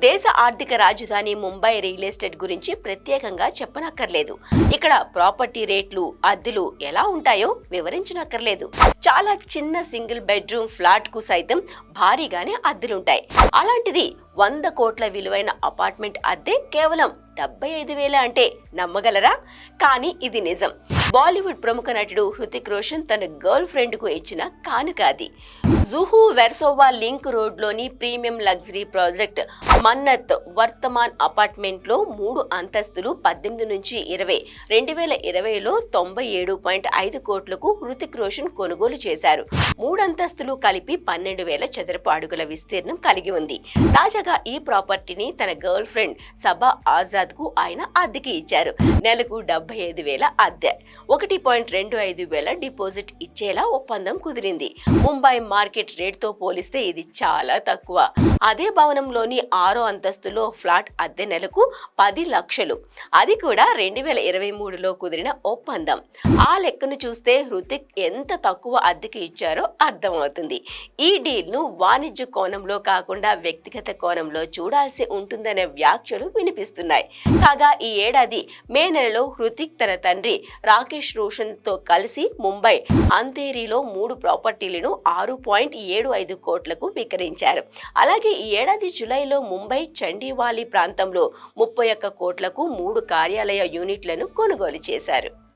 దేశ ఆర్థిక రాజధాని ముంబై రియల్ ఎస్టేట్ గురించి ప్రత్యేకంగా చెప్పనక్కర్లేదు. ఇక్కడ ప్రాపర్టీ రేట్లు, అద్దెలు ఎలా ఉంటాయో వివరించనక్కర్లేదు. చాలా చిన్న సింగిల్ బెడ్రూమ్ ఫ్లాట్ కు సైతం భారీగానే అద్దెలుంటాయి. అలాంటిది 100 కోట్ల విలువైన అపార్ట్మెంట్ అద్దె కేవలం 75,000 అంటే నమ్మగలరా? కానీ ఇది నిజం. బాలీవుడ్ ప్రముఖ నటుడు హృతిక్ రోషన్ తన గర్ల్ ఫ్రెండ్ కు ఇచ్చిన కానుక అది. జుహూ వెర్సోవా లింక్ రోడ్ లోని premium luxury project Mannat వర్తమాన్ apartment లో 3 అంతస్తులు 18 నుంచి 20 2020లో 97.5 కోట్లకు హృతిక్ రోషన్ కొనుగోలు చేశారు. 3 అంతస్తులు కలిపి 12,000 చదరపు అడుగుల విస్తీర్ణం కలిగి ఉంది. తాజాగా ఈ ప్రాపర్టీని తన గర్ల్ ఫ్రెండ్ సబా ఆజాద్ కు ఆయన అద్దెకి ఇచ్చారు. నెలకు 75,000 అద్దె, 1.25,000 డిపాజిట్ ఇచ్చేలా ఒప్పందం కుదిరింది. ముంబై మార్కెట్ రేట్ తో పోలిస్తే ఇది చాలా తక్కువ. అదే భవనంలోని 6వ అంతస్తులో ఫ్లాట్ అద్దె నెలకు 10 లక్షలు. అది కూడా 2023లో కుదిరిన ఒప్పందం. ఆ లెక్కను చూస్తే హృతిక్ ఎంత తక్కువ అద్దెకి ఇచ్చారో అర్థమవుతుంది. ఈ డీల్ ను వాణిజ్య కోణంలో కాకుండా వ్యక్తిగత కోణంలో చూడాల్సి ఉంటుందనే వ్యాఖ్యలు వినిపిస్తున్నాయి. కాగా ఈ ఏడాది మే నెలలో హృతిక్ తన తండ్రి రాకేష్ రోషన్ తో కలిసి ముంబై అంధేరీలో 3 ప్రాపర్టీలను 6.75 కోట్లకు విక్రయించారు. అలాగే ఈ ఏడాది జూలైలో ముంబై చండీవాలి ప్రాంతంలో 31 కోట్లకు 3 కార్యాలయ యూనిట్లను కొనుగోలు చేశారు.